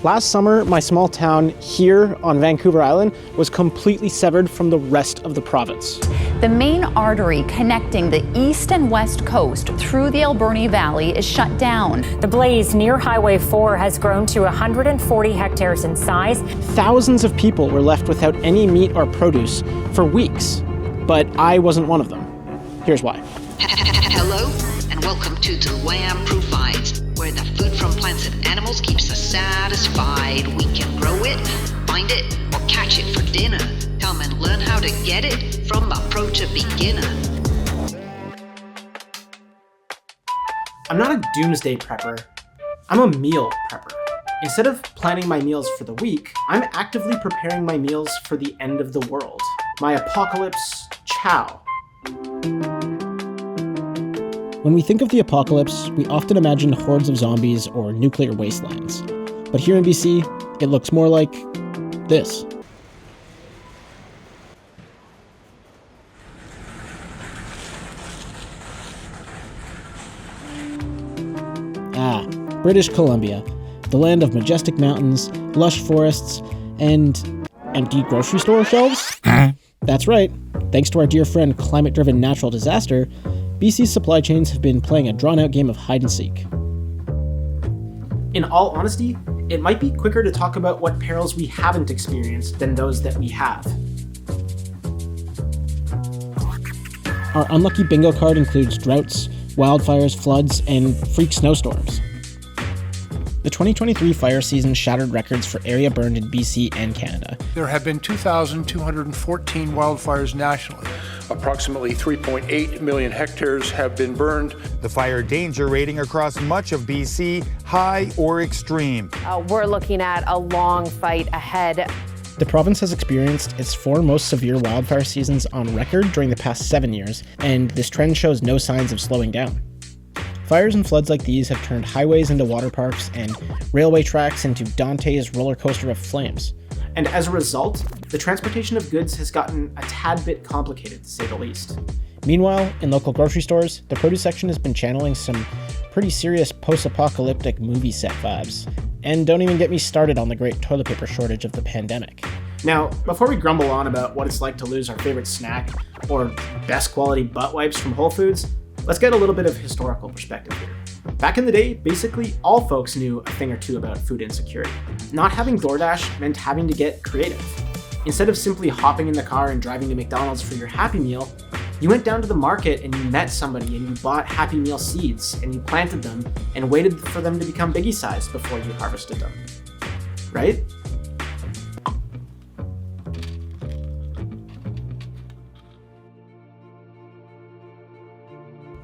Last summer, my small town here on Vancouver Island was completely severed from the rest of the province. The main artery connecting the east and west coast through the Alberni Valley is shut down. The blaze near Highway 4 has grown to 140 hectares in size. Thousands of people were left without any meat or produce for weeks, but I wasn't one of them. Here's why. Hello, and welcome to the Wildfires, where the food from plants and animals keeps us satisfied. We can grow it, find it, or catch it for dinner. Come and learn how to get it from a pro to beginner. I'm not a doomsday prepper. I'm a meal prepper. Instead of planning my meals for the week, I'm actively preparing my meals for the end of the world. My apocalypse chow. When we think of the apocalypse, we often imagine hordes of zombies or nuclear wastelands. But here in BC, it looks more like this. British Columbia, the land of majestic mountains, lush forests, and empty grocery store shelves? That's right. Thanks to our dear friend climate-driven natural disaster, BC's supply chains have been playing a drawn-out game of hide-and-seek. In all honesty, it might be quicker to talk about what perils we haven't experienced than those that we have. Our unlucky bingo card includes droughts, wildfires, floods, and freak snowstorms. The 2023 fire season shattered records for area burned in BC and Canada. There have been 2,214 wildfires nationally. Approximately 3.8 million hectares have been burned. The fire danger rating across much of BC, high or extreme. We're looking at a long fight ahead. The province has experienced its 4 most severe wildfire seasons on record during the past 7 years, and this trend shows no signs of slowing down. Fires and floods like these have turned highways into water parks and railway tracks into Dante's roller coaster of flames. And as a result, the transportation of goods has gotten a tad bit complicated, to say the least. Meanwhile, in local grocery stores, the produce section has been channeling some pretty serious post-apocalyptic movie set vibes. And don't even get me started on the great toilet paper shortage of the pandemic. Now, before we grumble on about what it's like to lose our favorite snack or best quality butt wipes from Whole Foods, let's get a little bit of historical perspective here. Back in the day, basically all folks knew a thing or two about food insecurity. Not having DoorDash meant having to get creative. Instead of simply hopping in the car and driving to McDonald's for your Happy Meal, you went down to the market and you met somebody and you bought Happy Meal seeds and you planted them and waited for them to become biggie sized before you harvested them. Right?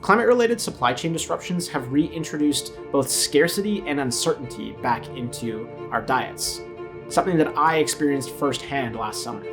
Climate-related supply chain disruptions have reintroduced both scarcity and uncertainty back into our diets, something that I experienced firsthand last summer.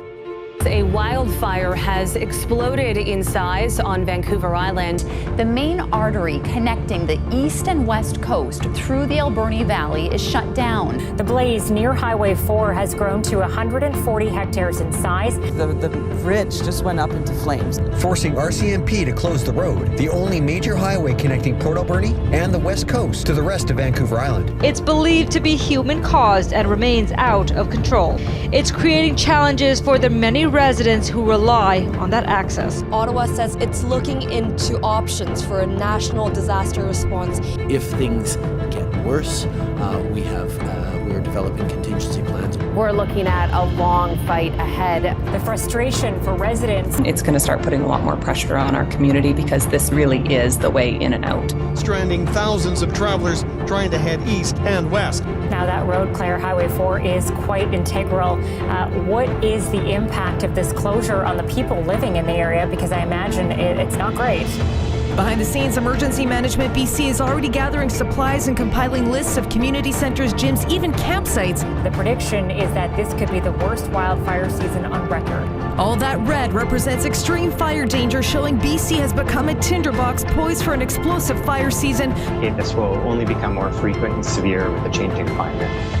A wildfire has exploded in size on Vancouver Island. The main artery connecting the east and west coast through the Alberni Valley is shut down. The blaze near Highway 4 has grown to 140 hectares in size. The bridge just went up into flames, forcing RCMP to close the road, the only major highway connecting Port Alberni and the west coast to the rest of Vancouver Island. It's believed to be human-caused and remains out of control. It's creating challenges for the many residents who rely on that access. Ottawa says it's looking into options for a national disaster response. If things get worse, we're developing contingency plans. We're looking at a long fight ahead. The frustration for residents. It's going to start putting a lot more pressure on our community because this really is the way in and out. Stranding thousands of travelers trying to head east and west. Now that road, Claire, Highway 4 is quite integral. What is the impact of this closure on the people living in the area? Because I imagine it's not great. Behind the scenes, Emergency Management BC is already gathering supplies and compiling lists of community centers, gyms, even campsites. The prediction is that this could be the worst wildfire season on record. All that red represents extreme fire danger, showing BC has become a tinderbox poised for an explosive fire season. This will only become more frequent and severe with the changing climate.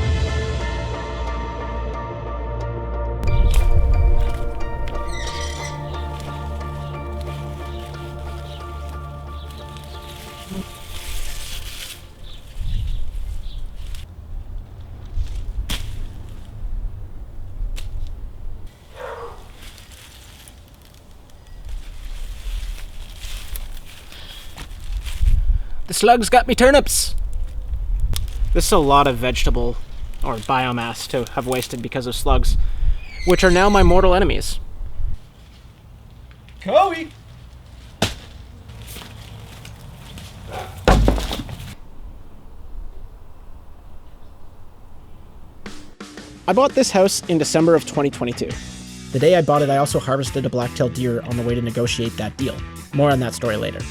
The slugs got me turnips! This is a lot of vegetable or biomass to have wasted because of slugs, which are now my mortal enemies. Chloe! I bought this house in December of 2022. The day I bought it, I also harvested a black-tailed deer on the way to negotiate that deal. More on that story later.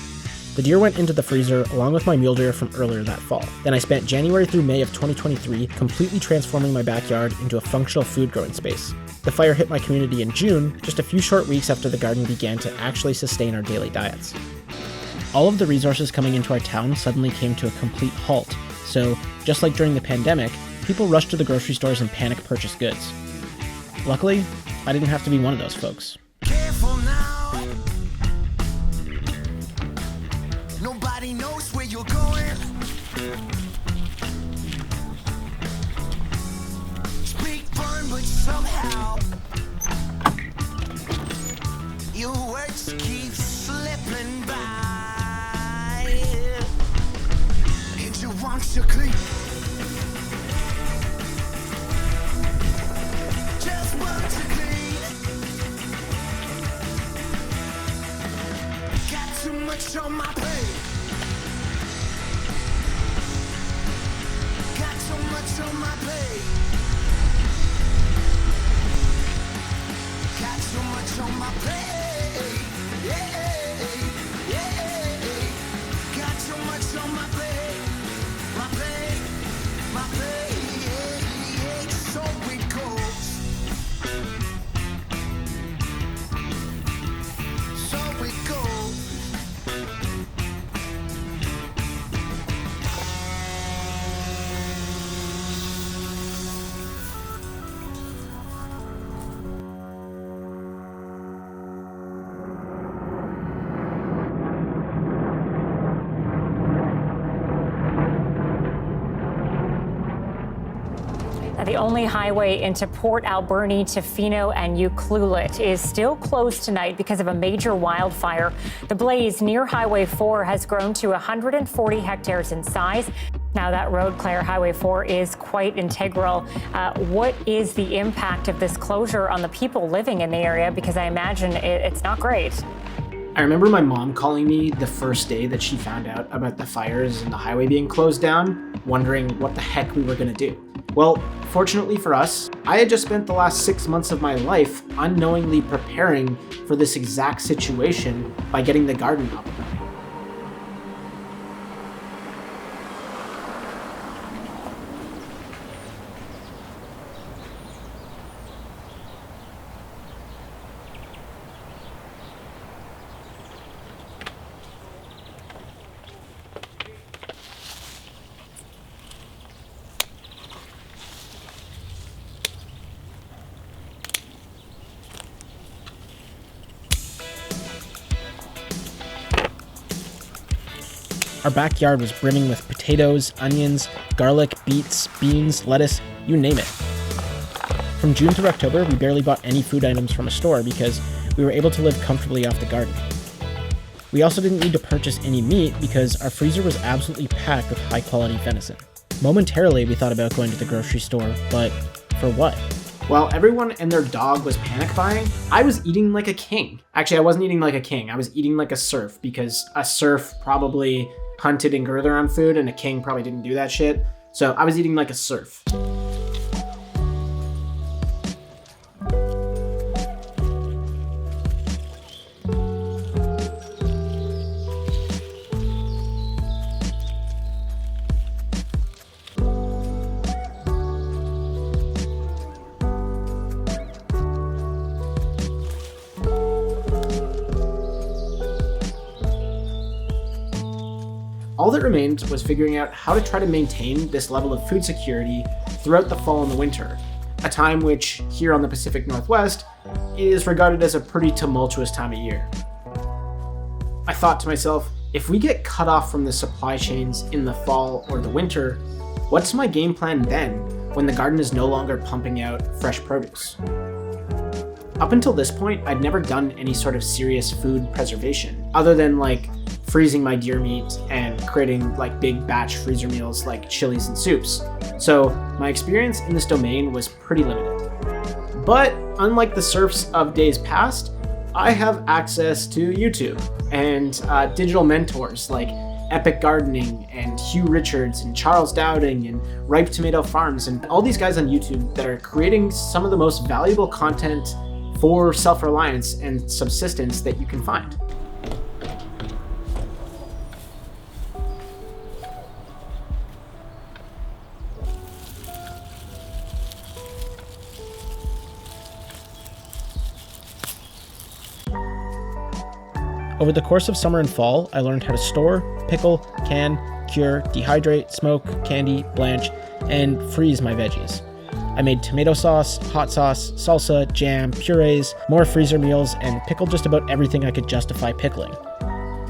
The deer went into the freezer along with my mule deer from earlier that fall. Then I spent January through May of 2023 completely transforming my backyard into a functional food growing space. The fire hit my community in June, just a few short weeks after the garden began to actually sustain our daily diets. All of the resources coming into our town suddenly came to a complete halt, so just like during the pandemic, people rushed to the grocery stores and panic purchased goods. Luckily, I didn't have to be one of those folks. Careful now. Nobody knows where you're going. Speak firm, but somehow your words keep slipping by. And you want to clean. Just want to clean. Got too much on my plate. Got too much on my plate. Got too much on my plate. Yeah, yeah. Got too much on my plate. My plate, my plate. Yeah. So it goes. So it goes. The only highway into Port Alberni, Tofino, and Ucluelet is still closed tonight because of a major wildfire. The blaze near Highway 4 has grown to 140 hectares in size. Now that road, Claire, Highway 4, is quite integral. What is the impact of this closure on the people living in the area? Because I imagine it's not great. I remember my mom calling me the first day that she found out about the fires and the highway being closed down, wondering what the heck we were gonna do. Well, fortunately for us, I had just spent the last 6 months of my life unknowingly preparing for this exact situation by getting the garden up and running. Our backyard was brimming with potatoes, onions, garlic, beets, beans, lettuce, you name it. From June through October, we barely bought any food items from a store because we were able to live comfortably off the garden. We also didn't need to purchase any meat because our freezer was absolutely packed with high-quality venison. Momentarily, we thought about going to the grocery store, but for what? While everyone and their dog was panic buying, I was eating like a king. Actually, I wasn't eating like a king. I was eating like a serf because a serf probably hunted and grew their own food and a king probably didn't do that shit. So I was eating like a serf. All that remained was figuring out how to try to maintain this level of food security throughout the fall and the winter, a time which, here on the Pacific Northwest, is regarded as a pretty tumultuous time of year. I thought to myself, if we get cut off from the supply chains in the fall or the winter, what's my game plan then, when the garden is no longer pumping out fresh produce? Up until this point, I'd never done any sort of serious food preservation, other than like freezing my deer meat and creating like big batch freezer meals like chilies and soups. So my experience in this domain was pretty limited. But unlike the serfs of days past, I have access to YouTube and digital mentors like Epic Gardening and Hugh Richards and Charles Dowding and Ripe Tomato Farms and all these guys on YouTube that are creating some of the most valuable content for self-reliance and subsistence that you can find. Over the course of summer and fall, I learned how to store, pickle, can, cure, dehydrate, smoke, candy, blanch, and freeze my veggies. I made tomato sauce, hot sauce, salsa, jam, purees, more freezer meals, and pickled just about everything I could justify pickling.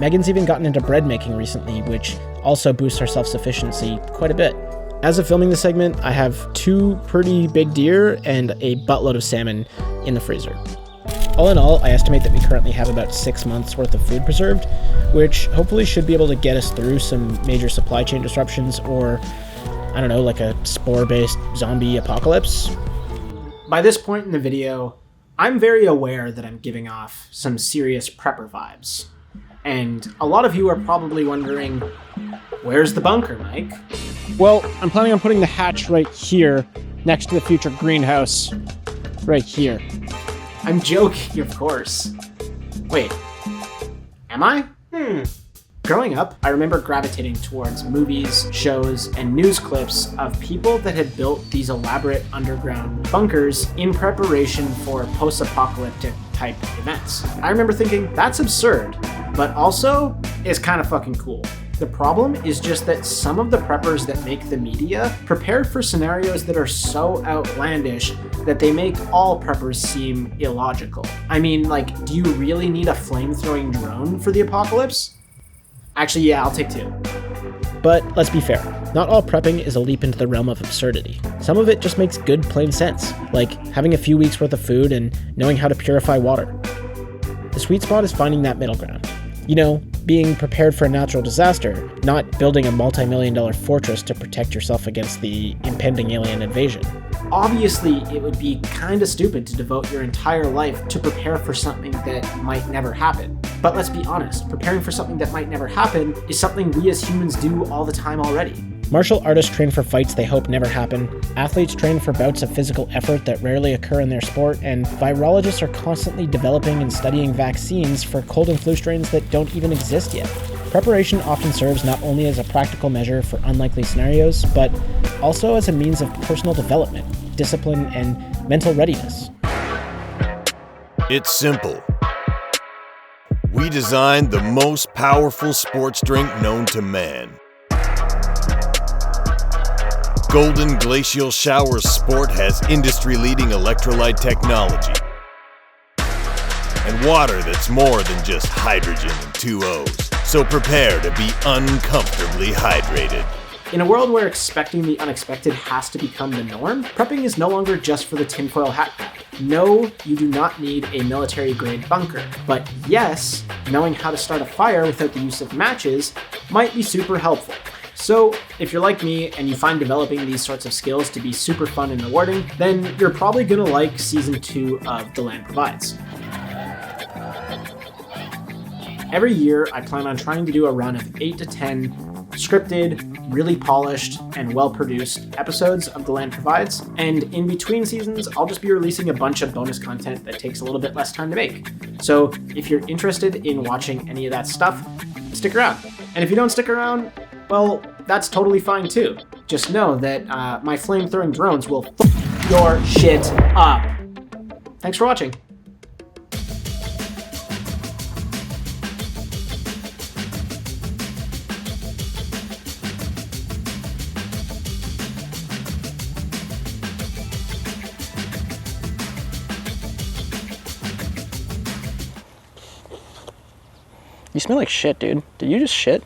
Megan's even gotten into bread making recently, which also boosts our self-sufficiency quite a bit. As of filming this segment, I have 2 pretty big deer and a buttload of salmon in the freezer. All in all, I estimate that we currently have about 6 months worth of food preserved, which hopefully should be able to get us through some major supply chain disruptions or, I don't know, like a spore-based zombie apocalypse. By this point in the video, I'm very aware that I'm giving off some serious prepper vibes. And a lot of you are probably wondering, where's the bunker, Mike? Well, I'm planning on putting the hatch right here, next to the future greenhouse, right here. I'm joking, of course. Wait, am I? Growing up, I remember gravitating towards movies, shows, and news clips of people that had built these elaborate underground bunkers in preparation for post-apocalyptic type events. I remember thinking, that's absurd, but also is kind of fucking cool. The problem is just that some of the preppers that make the media prepare for scenarios that are so outlandish that they make all preppers seem illogical. I mean, like, do you really need a flame-throwing drone for the apocalypse? Actually, yeah, I'll take 2. But let's be fair, not all prepping is a leap into the realm of absurdity. Some of it just makes good plain sense, like having a few weeks worth of food and knowing how to purify water. The sweet spot is finding that middle ground. You know, being prepared for a natural disaster, not building a multi-million-dollar fortress to protect yourself against the impending alien invasion. Obviously, it would be kinda stupid to devote your entire life to prepare for something that might never happen. But let's be honest, preparing for something that might never happen is something we as humans do all the time already. Martial artists train for fights they hope never happen, athletes train for bouts of physical effort that rarely occur in their sport, and virologists are constantly developing and studying vaccines for cold and flu strains that don't even exist yet. Preparation often serves not only as a practical measure for unlikely scenarios, but also as a means of personal development, discipline, and mental readiness. It's simple. We designed the most powerful sports drink known to man. Golden Glacial Shower Sport has industry-leading electrolyte technology and water that's more than just hydrogen and 2 O's. So prepare to be uncomfortably hydrated. In a world where expecting the unexpected has to become the norm, prepping is no longer just for the tinfoil hat guy. No, you do not need a military-grade bunker. But yes, knowing how to start a fire without the use of matches might be super helpful. So if you're like me and you find developing these sorts of skills to be super fun and rewarding, then you're probably gonna like Season 2 of The Land Provides. Every year, I plan on trying to do a run of 8 to 10 scripted, really polished, and well-produced episodes of The Land Provides, and in between seasons, I'll just be releasing a bunch of bonus content that takes a little bit less time to make. So if you're interested in watching any of that stuff, stick around. And if you don't stick around, well, that's totally fine too. Just know that my flame-throwing drones will f*** your shit up. Thanks for watching. You smell like shit, dude. Did you just shit?